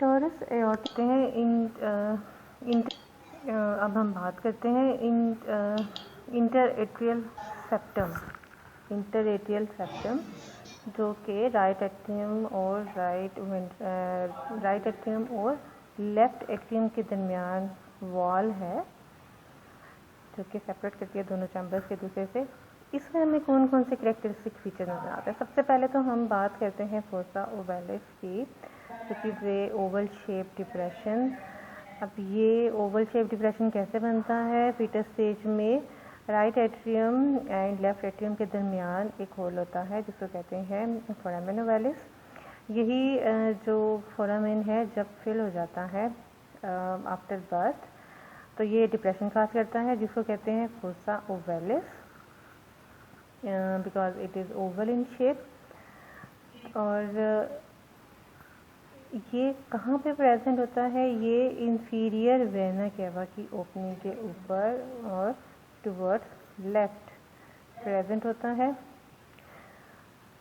Taurus aortic अब हम बात करते हैं इंटरएट्रियल सेप्टम जो कि राइट एट्रियम और लेफ्ट एट्रियम के दरमियान वॉल है जो कि सेपरेट करती है दोनों चैम्बर्स के दूसरे से। इसमें हमें कौन कौन से कैरेक्टरिस्टिक फीचर नजर आते हैं। सबसे पहले तो हम बात करते हैं फोसा ओवैलिस की, which is a Oval shape depression. अब ये ओवल शेप डिप्रेशन कैसे बनता है? फीटस स्टेज में right atrium and left atrium के दरमियान एक होल होता है जिसको कहते हैं फोरामेन ओवैलिस। यही जो फोरामेन है जब फिल हो जाता है आफ्टर बर्थ तो ये डिप्रेशन काज करता है जिसको कहते हैं fossa ovalis because it is oval in shape. और ये कहाँ पे प्रेजेंट होता है? ये इंफीरियर वेना केवा की ओपनिंग के ऊपर और टुवर्ड्स लेफ्ट प्रेजेंट होता है।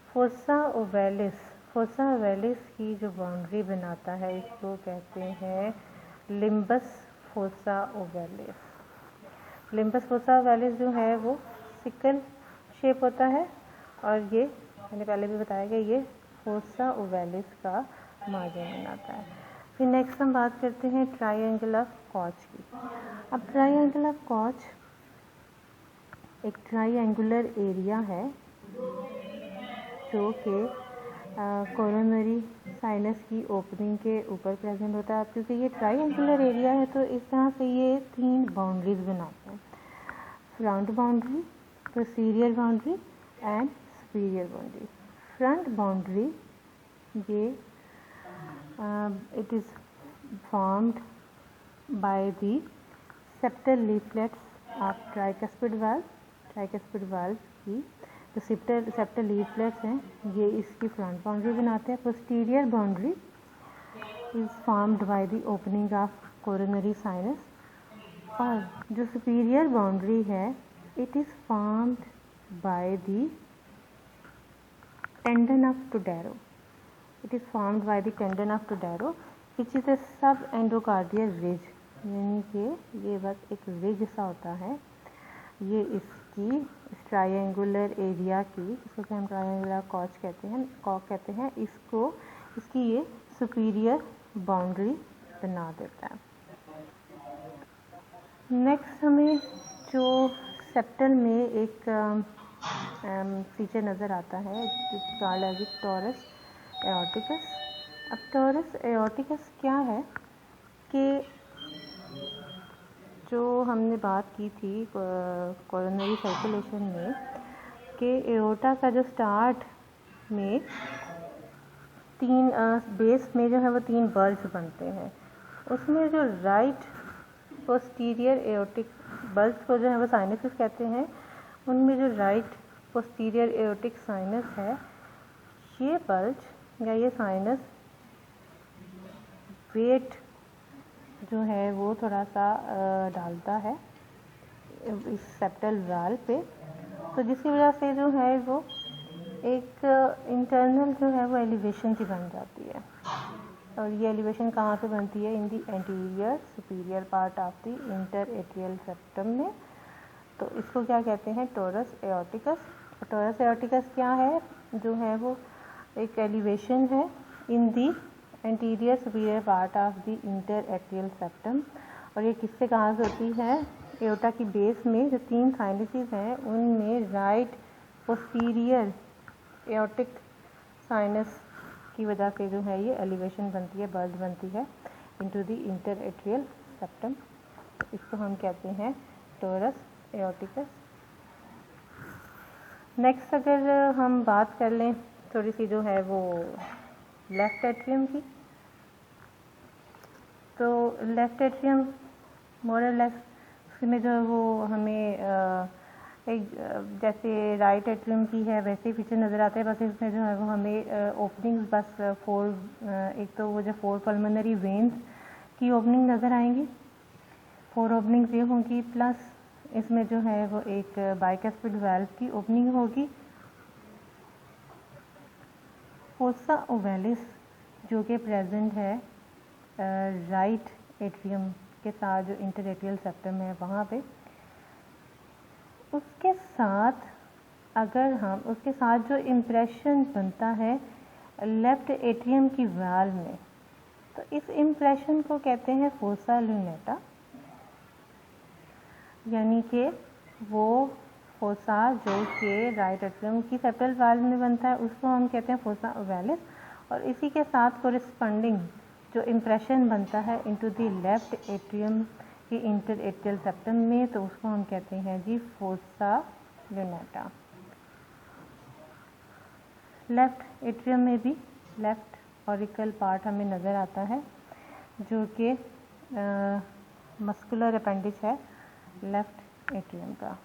फोसा ओवैलिस की जो बाउंड्री बनाता है इसको कहते हैं लिम्बस फोसा ओवैलिस। लिम्बस फोसा ओवैलिस जो है वो सिकल शेप होता है और ये मैंने पहले भी बताया कि ये फोसा ओवैलिस का मार्जिन बनाता है। फिर नेक्स्ट हम बात करते हैं ट्रायंगल ऑफ कॉच की। अब ट्रायंगल ऑफ कॉच एक ट्रायंगुलर एरिया है जो कि कोरोनरी साइनस की ओपनिंग के ऊपर प्रेजेंट होता है। क्योंकि ये ट्रायंगुलर एरिया है तो इस तरह से ये 3 बाउंड्रीज बनाते हैं, front boundary, posterior boundary and superior boundary. Front boundary ये it is formed by the septal leaflets of tricuspid valve की जो septal leaflets हैं ये इसकी फ्रंट बाउंड्री बनाते हैं। Posterior boundary is formed by the opening of coronary sinus और जो सुपीरियर बाउंड्री है it is formed by the tendon of Todaro. It is formed by the tendon of Todaro, which is a subendocardial ridge, यानी कि ये बस एक ridge सा होता है। ये इसकी इस ट्रायंगुलर एरिया की, जिसको कि हम ट्रायंगुलर कॉच कहते हैं, इसकी ये सुपीरियर बाउंड्री बना देता है। नेक्स्ट हमें जो सेप्टल में एक फीचर नज़र आता है जिसको कॉल्ड एज टॉरस एओर्टिकस। अब टॉरस एओर्टिकस क्या है कि जो हमने बात की थी कोरोनरी सर्कुलेशन में कि एओर्टा का जो स्टार्ट में 3 बेस में जो है वो 3 बल्ब्स बनते हैं। उसमें जो राइट पोस्टीरियर एओर्टिक बल्ब्स को जो है वो साइनसेस कहते हैं। उनमें जो राइट पोस्टीरियर एओर्टिक साइनस है ये बल्ब या ये साइनस वेट जो है वो थोड़ा सा डालता है इस सेप्टल वाल पे, तो जिसकी वजह से जो है वो एक इंटरनल जो है वो एलिवेशन की बन जाती है। और ये एलिवेशन कहाँ पे बनती है? In the anterior superior part of the interatrial septum में। तो इसको क्या कहते हैं? टॉरस एओर्टिकस। टॉरस एओर्टिकस क्या है? जो है वो एक एलिवेशन है in the anterior superior part of the interatrial septum. और ये किससे कहाँ से होती है? एओर्टा की बेस में जो 3 साइनसेस हैं उनमें राइट पोस्टीरियर एओर्टिक साइनस की वजह से जो है ये एलिवेशन बनती है, बल्ज बनती है इनटू द इंटरएट्रियल सेप्टम। इसको हम कहते हैं टॉरस एओर्टिकस। नेक्स्ट अगर हम बात कर लें थोड़ी सी जो है वो लेफ्ट एट्रियम की, तो लेफ्ट एट्रियम मोर और लेस उसमें जो है वो हमें एक जैसे राइट एट्रियम की है वैसे ही फीचर नज़र आते हैं। बस इसमें जो है वो हमें ओपनिंग्स बस 4 एक तो वो जो 4 पल्मोनरी वेन्स की ओपनिंग नज़र आएंगी, 4 ओपनिंग्स ये होंगी, प्लस इसमें जो है वो एक बाइकस्पिड वाल्व की ओपनिंग होगी। फोसा ओवैलिस जो कि प्रेजेंट है राइट एट्रियम के साथ जो इंटरएट्रियल सेप्टम है वहाँ पे, उसके साथ अगर हम उसके साथ जो इम्प्रेशन बनता है लेफ्ट एट्रियम की वॉल में, तो इस इम्प्रेशन को कहते हैं फोसा लुनेटा, यानी कि वो फोसा जो कि राइट एट्रियम की सेप्टल वॉल में बनता है उसको हम कहते हैं फोसा ओवैलिस, और इसी के साथ कोरिस्पॉन्डिंग जो इम्प्रेशन बनता है इनटू द लेफ्ट एट्रियम की इंटरएट्रियल सेप्टम में, तो उसको हम कहते हैं जी फोसा लुनेटा। लेफ्ट एट्रियम में भी लेफ्ट ऑरिकल पार्ट हमें नज़र आता है जो कि मस्कुलर अपेंडिज है लेफ्ट एट्रियम का।